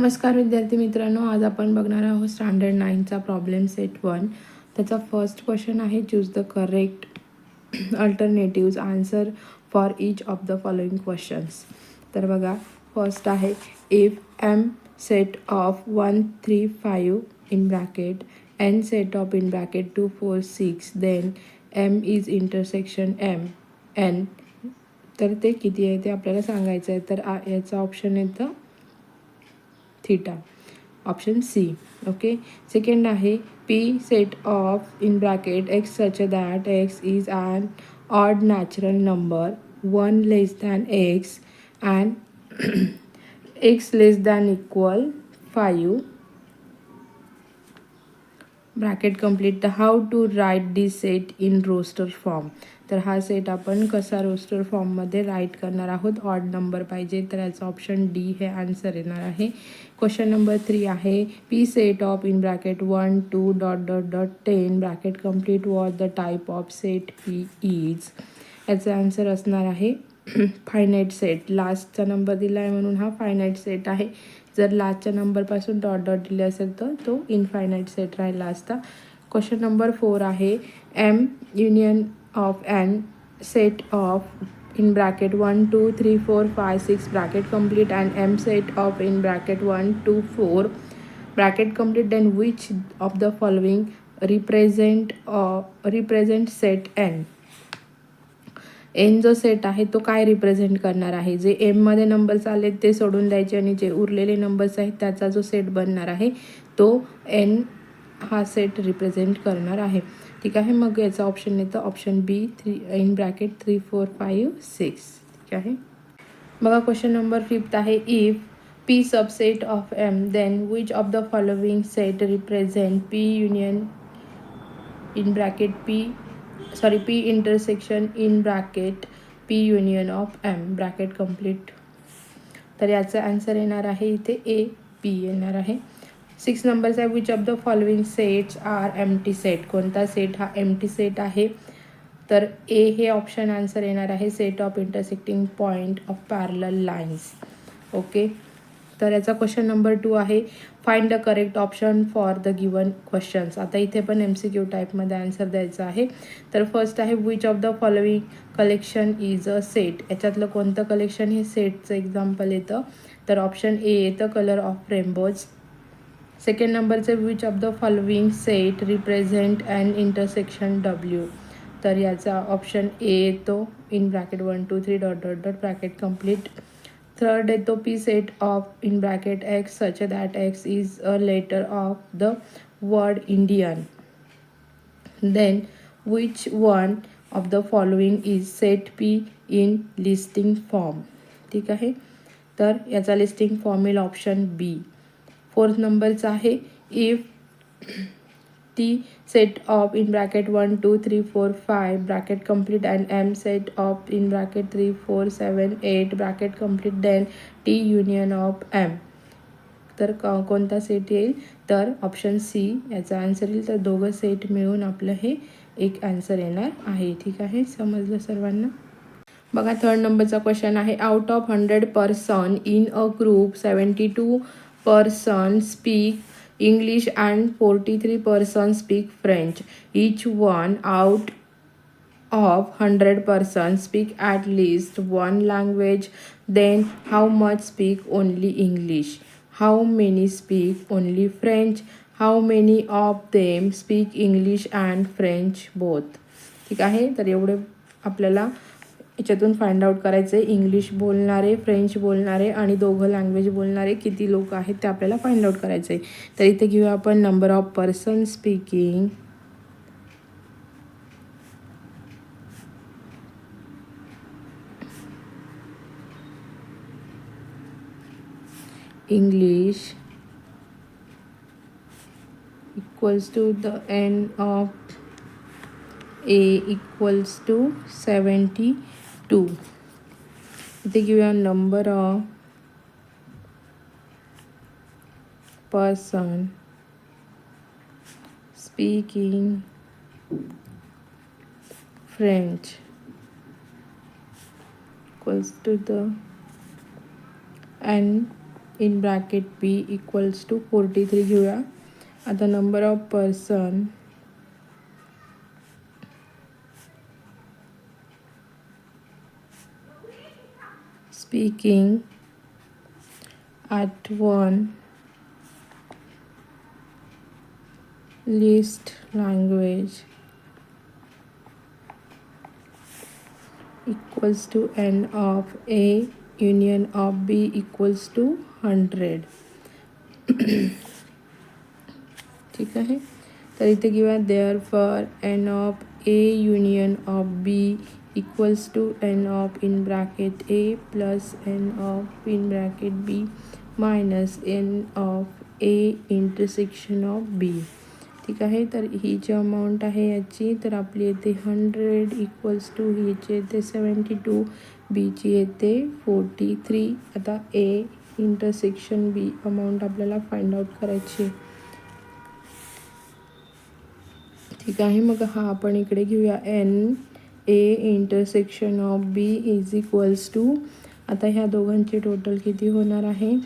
नमस्कार विद्यार्थी मित्रांनो, आज आपण बघणार आहोत स्टँडर्ड 9चा प्रॉब्लेम सेट 1. त्याचा फर्स्ट क्वेश्चन आहे, choose the correct alternatives answer for each of the following questions. तर बघा, फर्स्ट आहे if M set of 1 3 5 in bracket N set of in bracket 2 4 6 then M is intersection M N. तर ते किती आहे ते आपल्याला सांगायचं आहे. तर याचा ऑप्शन येतं theta, option C. Okay. Second आहे P set of in bracket X such that X is an odd natural number 1 less than X and X less than equal 5 bracket complete. How to write this set in roster form. तर हा set आपण कसा roster फॉर्ममध्ये right करणार आहोत. Odd number पाहिजे, तर याचा ऑप्शन डी हे आन्सर येणार आहे. क्वेश्चन नंबर 3 आहे P set of in bracket 1 2 dot dot dot 10 bracket complete what the type of set P is. याचा आन्सर असणार आहे फायनाईट सेट. लास्टचा नंबर दिला आहे म्हणून हा फायनाईट सेट आहे. जर लास्टच्या नंबरपासून डॉट डॉट दिले असेल तर तो इनफायनाईट सेट राहिला असता. क्वेश्चन नंबर 4 आहे M union of N set of in bracket 1 2 3 4 5 6 bracket complete and m set of in bracket 1 2 4 bracket complete, then which of the following represent set n. N जो set आहे तो काय represent करणार आहे. जे एममध्ये numbers आले ते सोडून द्यायचे आणि जे उरलेले नंबर्स आहेत त्याचा जो सेट बनणार आहे तो एन हा सेट रिप्रेझेंट करणार आहे. ठीक आहे. मग याचा ऑप्शन येतं ऑप्शन बी 3 इन ब्रॅकेट 3 4 5 6. ठीक आहे. बघा, क्वेश्चन नंबर 5 आहे if P subset of M then which of the following set represent P union in bracket P intersection in bracket P union of M bracket complete. तर याचा answer येणार आहे इथे A P येणार आहे. 6 numbers आहे which of the following sets are empty set. कोणता set हा एम्प्टी सेट आहे. तर ए हे ऑप्शन आन्सर येणार आहे set of intersecting point of parallel lines. Okay. तर याचा क्वेश्चन नंबर 2 आहे find the correct option for the given questions. आता इथे पण MCQ टाईपमध्ये आन्सर द्यायचा आहे. तर फर्स्ट आहे which of the following collection is a set. याच्यातलं कोणतं कलेक्शन हे सेटचं एक्झाम्पल येतं. तर ऑप्शन ए येतं कलर ऑफ रेनबोज. सेकंड नंबरचं which of the following set represent and intersection W. तर याचा ऑप्शन ए येतो in bracket 1 2 3 dot dot dot bracket complete. Third येतो P set of in bracket X such that X is a letter of the word Indian. Then which one of the following is set P in listing form. ठीक आहे. तर याचा listing form येईल option B. Fourth नंबरचा आहे if T set of in bracket 1 2 3 4 5 bracket complete and M set of in bracket 3 4 7 8 bracket complete then T union of M. तर कोणता set येईल. तर ऑप्शन सी याचा आन्सर येईल. तर दोघं सेट मिळून आपलं हे एक आन्सर येणार आहे. ठीक आहे. समजलं सर्वांना. बघा, थर्ड नंबरचा क्वेश्चन आहे out of 100 person in a group 72 person speak English and 43 persons speak French. Each one out of 100 persons speak at least one language. Then how much speak only English? How many speak only French? How many of them speak English and French both? ठीक आहे. तर एवढे आपल्याला याच्यातून find out करायचं आहे. English बोलणारे, French बोलणारे आणि दोघं लँग्वेज बोलणारे किती लोक आहेत ते आपल्याला फाइंड आउट करायचं आहे. तर इथे घेऊया आपण number of person speaking English equals to the N of A equals to 72. इथे घेऊया number of person speaking French equals to the N in bracket B equals to 43 घेऊया. आता number of person speaking at one least language equals to n of A union of B equals to 100. ठीक आहे. तर इथे घेऊया therefore N of A union of B equals to N of in bracket A plus N of in bracket B minus N of A intersection of B. ठीक आहे. तर ही जी amount आहे याची, तर आपली येते 100 इक्वल्स टू हीची येते 72, बीची येते 43. आता ए इंटरसेक्शन बी अमाऊंट आपल्याला फाइंड आउट करायची आहे. ठीक आहे. मग हा आपण इकडे घेऊया N A intersection of B is equals to, आता ह्या दोघांची टोटल किती होणार आहे,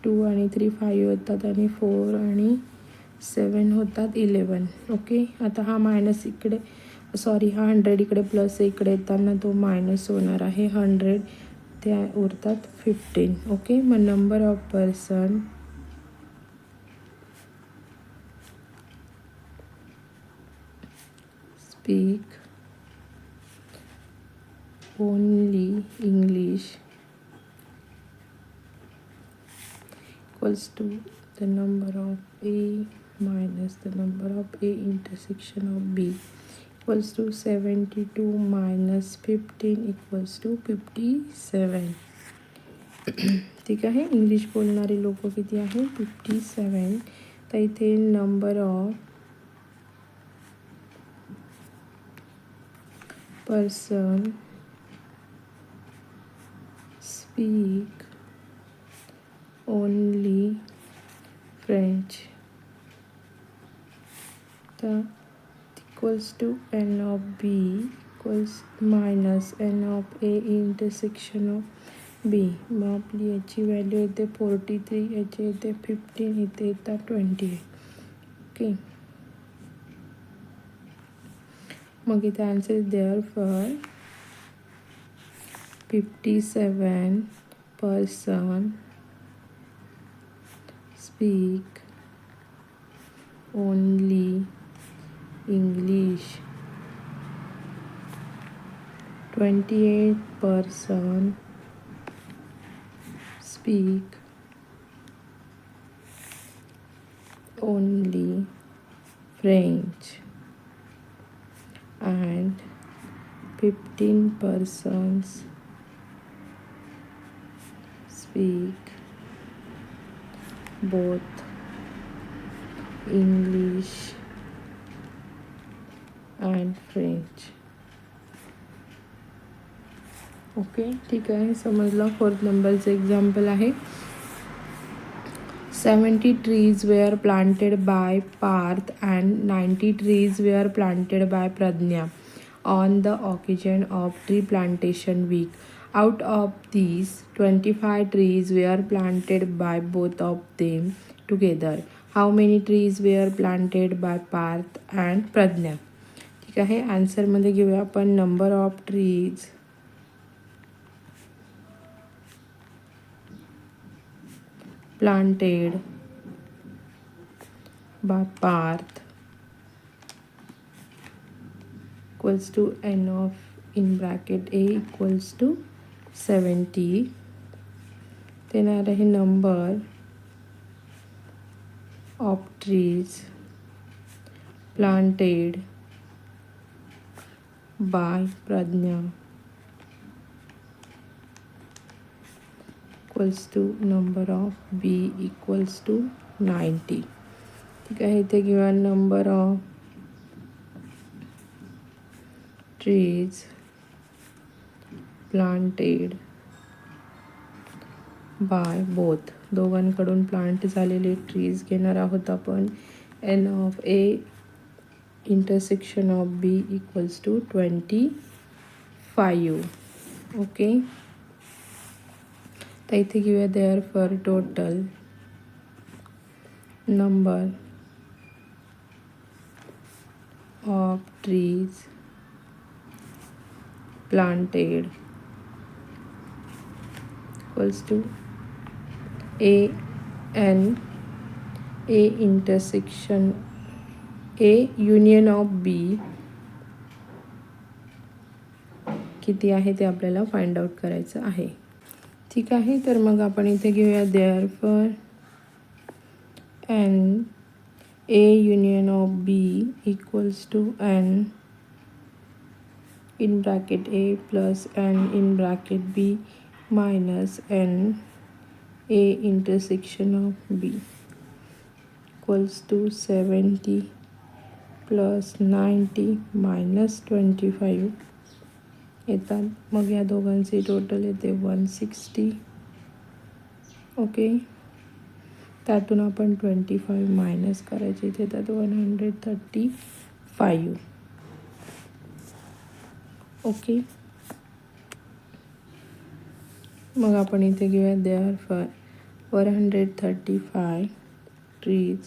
2 आणि 3 5 होतात आणि 4 आणि 7 होतात 11. ओके. आता हा मायनस इकडे सॉरी हा 100 इकडे प्लस इकडे येताना तो मायनस होणार आहे 100, त्या उरतात 15. ओके. मग number of person speak only English equals to the number of A minus the number of A intersection of B equals to 72 minus 15 equals to 57. ठीक आहे. इंग्लिश बोलणारी लोक किती आहे, 57. तर इथे number of person speak only French the equals to n of b equals minus n of a intersection of b. मग आपली याची व्हॅल्यू येते 43, याची येते 15, इथे येतात 28. ओके. मग इथे answer therefore 57 person speak only English, 28 person speak only French and 15 persons speak both English and French. Okay. ठीक आहे. समजलं. 4th नंबरचं एक्झाम्पल आहे. 70 trees were planted by Parth and 90 trees were planted by Pradnya on the occasion of tree plantation week. Out of these, 25 trees were planted by both of them together. How many trees were planted by Parth and Pradnya? ठीक आहे. आन्सरमध्ये घेऊया आपण number of trees planted by Parth equals to n of in bracket A equals to 70. then आ रहे number of trees planted by Pradnya equals to number of B equals to 90. ठीक आहे. इथे घेऊया number of trees planted by both, दोघांकडून plant झालेले trees घेणार आहोत आपण. N of A intersection of B equals to 25. Okay. तर इथे घेऊया therefore total number of trees planted equals to an a intersection a union of b किती आहे ते आपल्याला फाइंड आउट करायचं आहे. ठीक आहे, तर मग आपण इथे घेऊया therefore N A union of B equals to N in bracket a plus n in bracket b minus n a intersection of b equals to 70 plus 90 minus 25 येतात. मग या दोघांचे टोटल येते 160. ओके, त्यातून आपण 25 मायनस करायचे, इथे येतात 135. ओके, मग आपण इथे घेऊया therefore 135 trees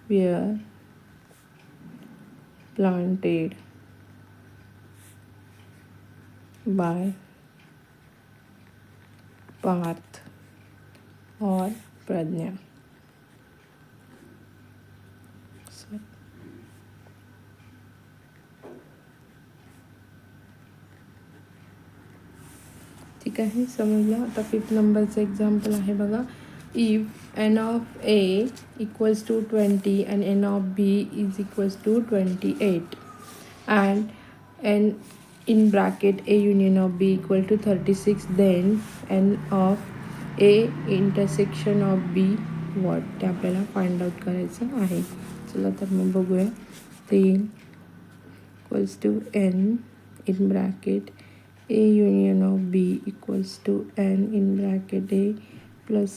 were planted by Parth और प्रज्ञा. ठीक आहे, समजलं. आता 5th नंबरचं एक्झाम्पल आहे बघा. If N of A equals to 20 and N of B is equals to 28 and N in bracket a union of b equal to 36, then n of a intersection of b what ते आपल्याला find out करायचं आहे. चला तर मग बघूया. ते equals to n in bracket a union of b equals to n in bracket a plus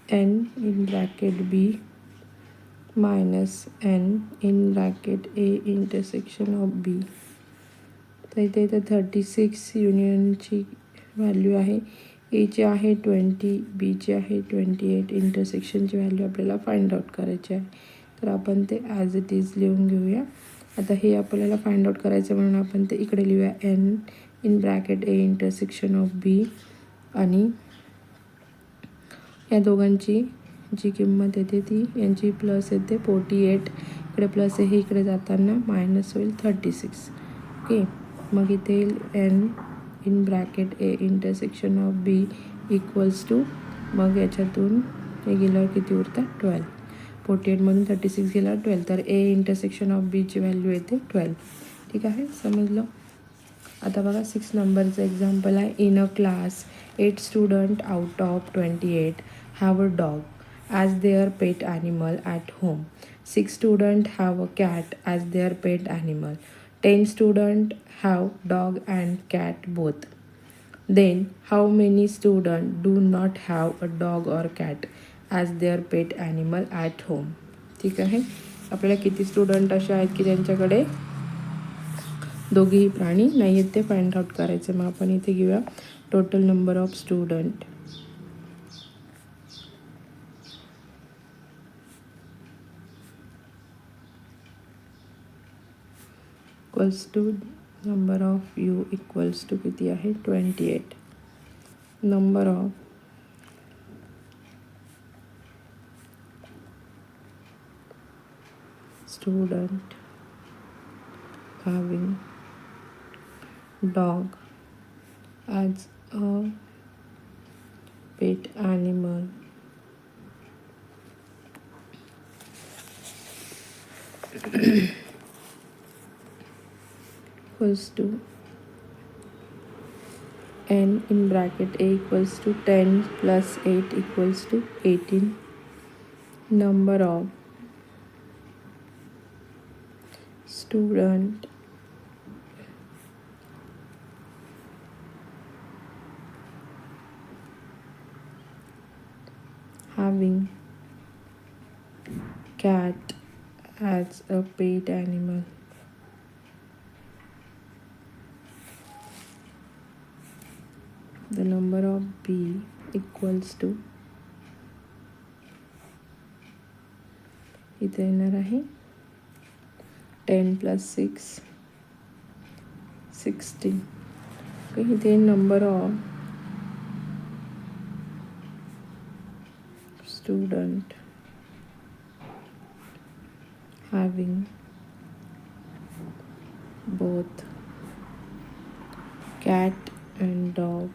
n in bracket b minus n in bracket a intersection of b. तर इथे 36 युनियनची व्हॅल्यू आहे, एची आहे 20, बीची आहे 28. इंटरसेक्शनची व्हॅल्यू आपल्याला फाइंड आउट करायची आहे. तर आपण ते ॲज इट इज लिहून घेऊया. आता हे आपल्याला फाइंड आउट करायचं म्हणून आपण ते इकडे लिहूया N in bracket A intersection of B, आणि या दोघांची जी किंमत येते ती यांची प्लस येते 48, इकडे प्लस आहे, इकडे जाताना मायनस होईल 36. ओके, मग इथे येईल N in bracket A intersection of B equals to, मग याच्यातून हे गेल्यावर किती उरतात 12. 48मधून 36 गेल्यावर 12, तर ए इंटरसेक्शन ऑफ बीची व्हॅल्यू येते 12. ठीक आहे, समजलं. आता बघा 6 नंबरचं एक्झाम्पल आहे. In a class 8 student out of 28 have a dog as there pet animal at home. 6 student have a cat as there pet animal. 10 students have dog and cat both. Then how many students do not have a dog or cat as their pet animal at home? ठीक आहे, आपल्याला किती student असे आहेत की त्यांच्याकडे दोघेही प्राणी नाही आहेत ते फाइंड आउट करायचे. मग आपण इथे घेऊया total number of student equals to number of U equals to किती आहे 28. Number of student having dog as a pet animal equals to n in bracket a equals to 10 plus 8 equals to 18. Number of student having cat as a pet animal. The number of B equals to, इथे येणार आहे 10 + 6 16. इथे number of student having both cat and dog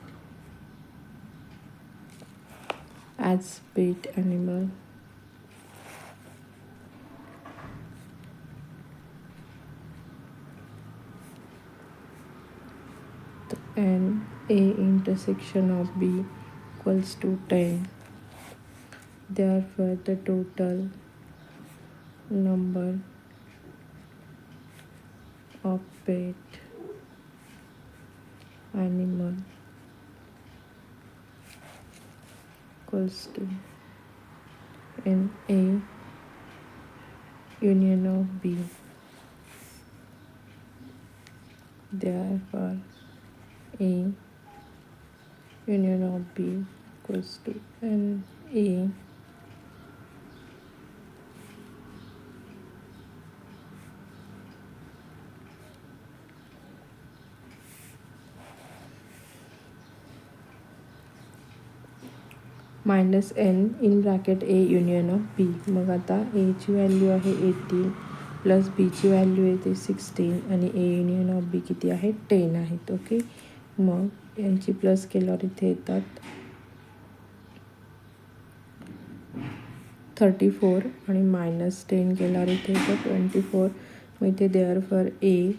as pet animal and A intersection of B equals to 10. Therefore, the total number of pet animal equals to in A union of B. Therefore, A union of B equals to N A minus N in bracket A union of B. मग आता एची value आहे 18 plus बीची value येते 16 आणि ए union of बी किती आहे 10 आहेत. ओके, मग यांची प्लस केल्यावर इथे येतात 34 आणि मायनस 10 केल्यावर इथे येतं 24. मग इथे therefore A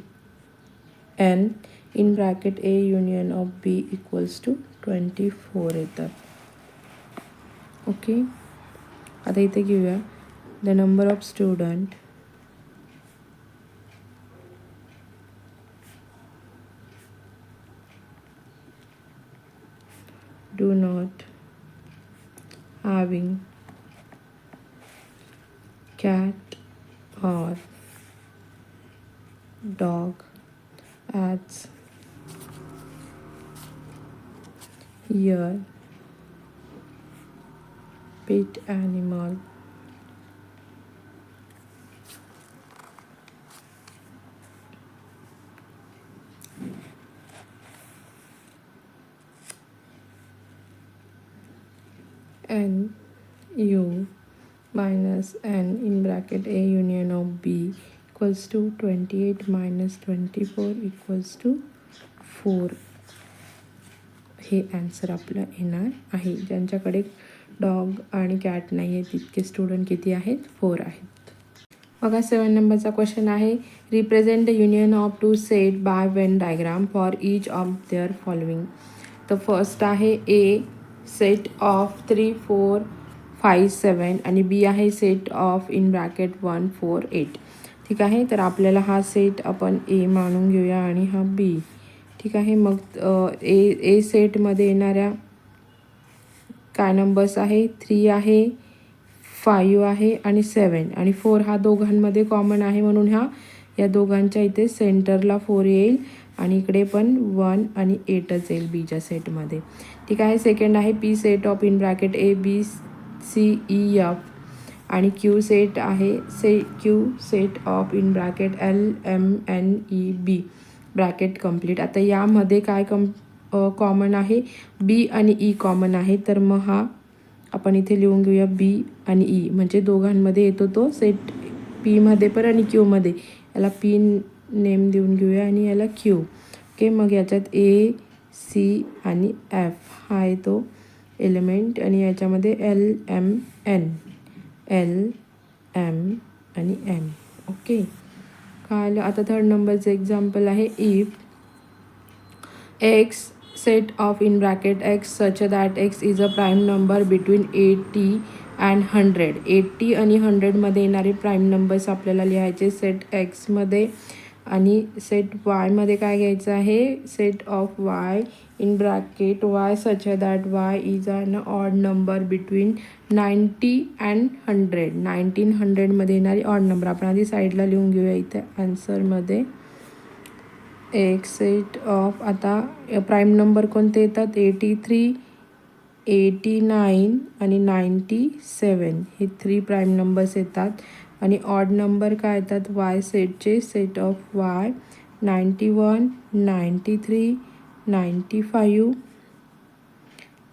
N in bracket A union of B equals to 24 येतात. ओके, आता इथे घेऊया the number of student do not having cat or dog as your pet animal. N U minus n in bracket A union of B equals to 28 minus 24 equals to 4. हे answer आपलं येणार आहे. ज्यांच्याकडे dog आणि cat नाही आहे तितके student किती आहेत 4 आहेत. बघा 7 नंबरचा क्वेश्चन आहे represent the union of two set by Venn diagram for each of their following. तर फर्स्ट आहे ए सेट ऑफ 3 4 5 7 आणि बी आहे सेट ऑफ इन ब्रॅकेट 1 4 8. ठीक आहे, तर आपल्याला हा सेट आपण ए मानून घेऊया आणि हा बी. ठीक आहे, मग ए सेटमध्ये येणाऱ्या काय नंबर्स आहे 3 आहे 5 आहे आणि 7 आणि 4 हा दोघांमध्ये कॉमन आहे म्हणून या दोघांच्या इथे सेंटरला 4 येईल आणि इकडे पण 1 आणि 8च येईल बीच्या सेटमध्ये. ठीक आहे, सेकंड आहे P set of in bracket A B C E F आणि क्यू सेट आहे Q set of in bracket L M N E B bracket complete. आता यामध्ये काय कॉमन आहे बी आणि ई कॉमन आहे, तर मग हा आपण इथे लिहून घेऊया बी आणि ई म्हणजे दोघांमध्ये येतो तो सेट पीमध्ये पण आणि क्यूमध्ये. याला पी नेम देऊन घेऊया आणि याला क्यू. ओके, मग याच्यात ए सी आणि एफ हा येतो एलिमेंट आणि याच्यामध्ये एल एम एन आणि एम. ओके, कळलं. आता थर्ड नंबरचं एक्झाम्पल आहे if x set of in bracket x such that x is a prime number between 80 and 100. 80 आणि 100 मध्ये येणारे प्राईम नंबर्स आपल्याला लिहायचे सेट x मध्ये आणि सेट y मध्ये काय घ्यायचं आहे set of y in bracket y such that y is an odd number between 90 and 100. 1900 मध्ये येणारी ऑड नंबर आपण आधी साईडला लिहून घेऊया इथे आन्सरमध्ये. एक्स सेट ऑफ, आता प्राईम नंबर कोणते येतात, 83, 89 आणि 97 हे 3 प्राईम नंबर्स येतात. आणि ऑड नंबर काय येतात वाय सेटचे, सेट ऑफ वाय 91, 93, 95,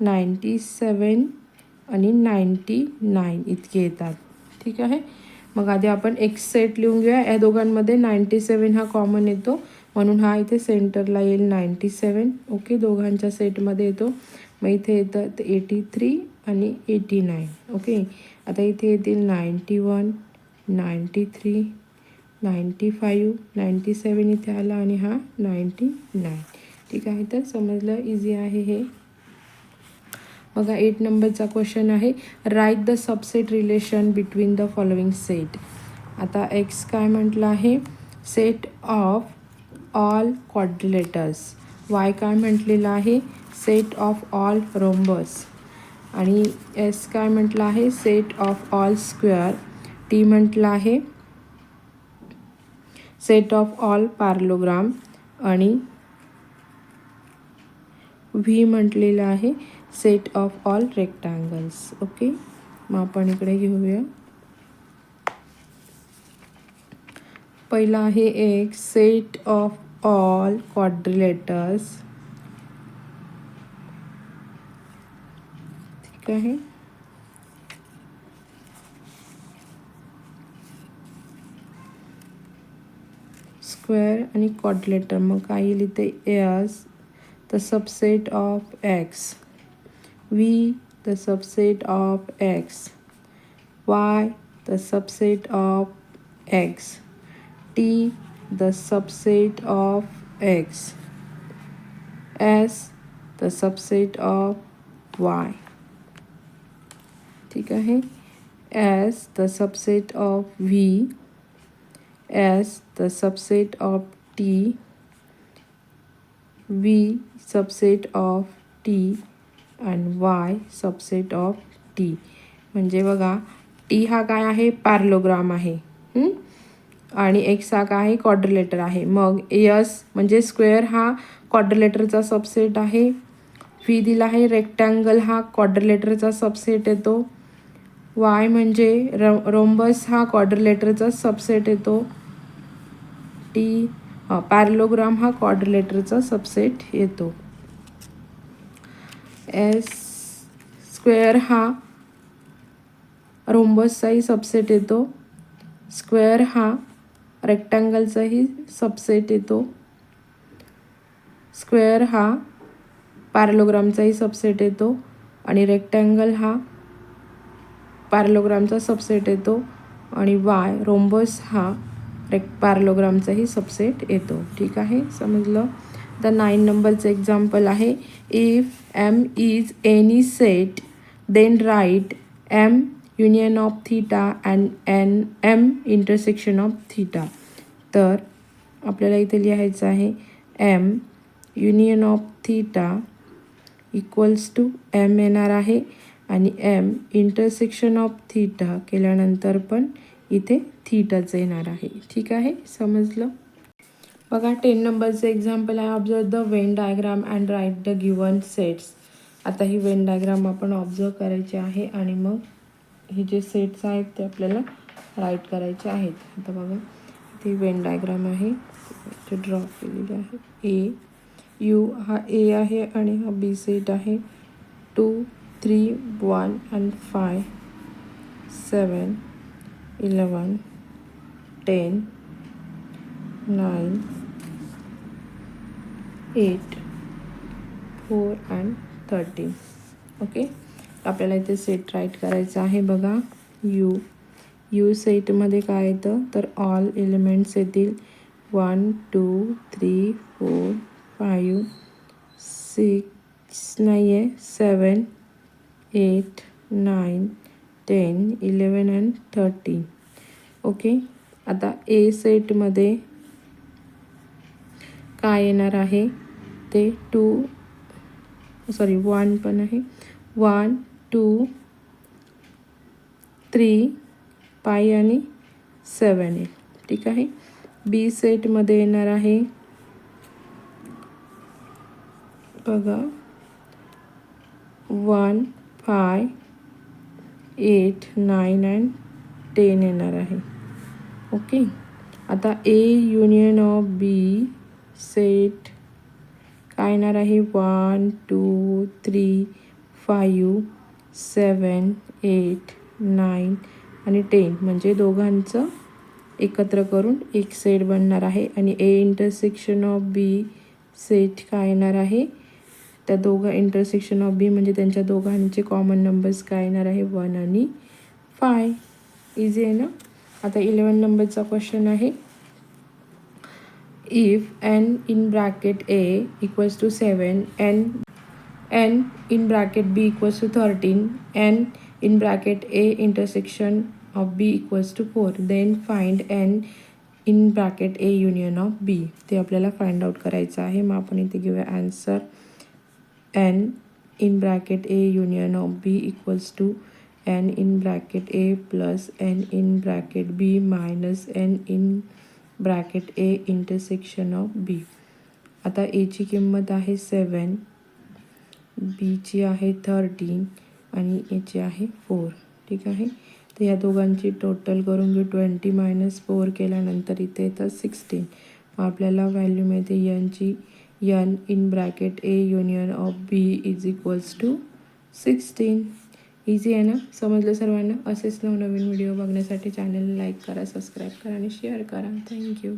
97 आणि 99 इतके येतात. ठीक आहे. मग आधी आपण एक्स सेट लिहून घेऊया. या दोघांमध्ये 97 हा कॉमन येतो म्हणून हा इथे सेंटरला येईल 97. ओके, दोघांच्या सेटमध्ये येतो. मग इथे येतं 83 आणि 89. ओके, आता इथे येतील 91, 93, 95, 97 इथे आला आणि हा 99. ठीक आहे, तर समजलं, इझी आहे हे. बघा 8 नंबरचा क्वेश्चन आहे, write the subset relation between the following set. आता एक्स काय म्हटलं आहे, set of all quadrilaterals. Y काय म्हटलेलं आहे, सेट ऑफ ऑल रोम्बस. आणि एस काय म्हटलं आहे, set of all square. T म्हटलं आहे सेट ऑफ ऑल पॅरलोग्राम. आणि व्ही म्हटलेलं आहे set of all rectangles. Okay, मग आपण इकडे घेऊया. पहिला आहे एक सेट ऑफ ऑल क्वाड्रिलेटर्स. ठीक आहे, स्क्वेअर आणि क्वाड्रिलेटर. मग काय येईल इथे, S the subset of x, V the subset of x, why the subset of x, T the subset of x, S the subset of Y. ठीक आहे, S the subset of V, S the subset of T, V subset of T आणि Y subset of T. म्हणजे बघा T हा काय आहे, parallelogram आहे, आणि एक्स हा काय आहे, क्वाड्रिलेटर आहे. मग एस म्हणजे स्क्वेअर हा क्वाड्रिलेटरचा सबसेट आहे. व्ही दिला आहे रेक्टँगल, हा क्वाड्रिलेटरचा सबसेट येतो. वाय म्हणजे रोम्बस हा क्वाड्रिलेटरचा सबसेट येतो. टी पॅरलोग्राम हा क्वाड्रिलेटरचा सबसेट येतो. एस स्क्वेअर हा रोम्बसचाही सबसेट येतो. स्क्वेअर हा रेक्टँगलचाही सबसेट येतो. स्क्वेअर हा पॅरलोग्रामचाही सबसेट येतो आणि रेक्टँगल हा पॅरलोग्रामचा सबसेट येतो. आणि वाय रोम्बस हा पॅरलोग्रामचाही सबसेट येतो. ठीक आहे, समजलं. द 9 नंबरचं एक्झाम्पल आहे, if M is any set then write M union of theta and N M intersection of theta. तर आपल्याला इथे लिहायचं आहे M union of theta equals to M येणार आहे आणि एम इंटरसेक्शन ऑफ थीटा केल्यानंतर पण इथे थीटाच येणार आहे. ठीक आहे, समजलं. बघा 10 नंबरचं एक्झाम्पल आहे, observe the Venn diagram and write the given sets. आता ही वेन डायग्राम आपण ऑब्झर्व करायची आहे आणि मग हे जे सेट्स आहेत ते आपल्याला राईट करायचे आहेत. आता बघा ती वेन डायग्राम आहे, ड्रॉ केलेली आहे. ए यू हा ए आहे आणि हा बी सेट आहे. 2, 3, 1 and 5, 7, 11, 10, 9, 8, 4 and 13. ओके, आपल्याला इथे सेट राईट करायचं आहे. बघा यू सेटमध्ये काय येतं तर ऑल एलिमेंट्स येतील. 1, 2, 3, 4, 5, 6 नाही आहे, 7, 8, 9, 10, 11 and 13. ओके, आता ए सेटमध्ये काय येणार आहे ते 1 पण आहे. 1, 2, 3, 5 आणि 7 आहे. ठीक आहे. बी सेटमध्ये येणार आहे बघा 1, 5, 8, 9 अँड 10 येणार आहे. ओके. आता A union of B set काय येणार आहे 1, 2, 3, 5, 7, 8, 9 आणि 10 म्हणजे दोघांचं एकत्र करून एक सेट बनणार आहे. आणि A intersection of B set काय येणार आहे त्या दोघं इंटरसेक्शन ऑफ बी म्हणजे त्यांच्या दोघांचे कॉमन नंबर्स काय येणार आहे 1 आणि 5. इझी आहे ना. आता 11 नंबरचा क्वेश्चन आहे if n in bracket a equals to 7 n in bracket b equals to 13 n in bracket a intersection of b equals to 4 then find n in bracket a union of b. ते आपल्याला find out करायचं आहे. मग आपण इथे घेऊया answer n in bracket a union of b equals to n in bracket a plus n in bracket b minus n in bracket A intersection of B. आता एची किंमत आहे 7, बीची आहे 13 आणि एची आहे 4. ठीक आहे. तर या दोघांची टोटल करून घेऊ. 20 - 4 केल्यानंतर इथे येतं 16. आपल्याला व्हॅल्यू मिळते यनची N in bracket A union of B is equals to 16. Easy आहे ना. समजलं सर्वांना. असेच नवनवीन व्हिडिओ बघण्यासाठी चॅनलला लाईक करा, सबस्क्राईब करा आणि शेअर करा. थँक्यू.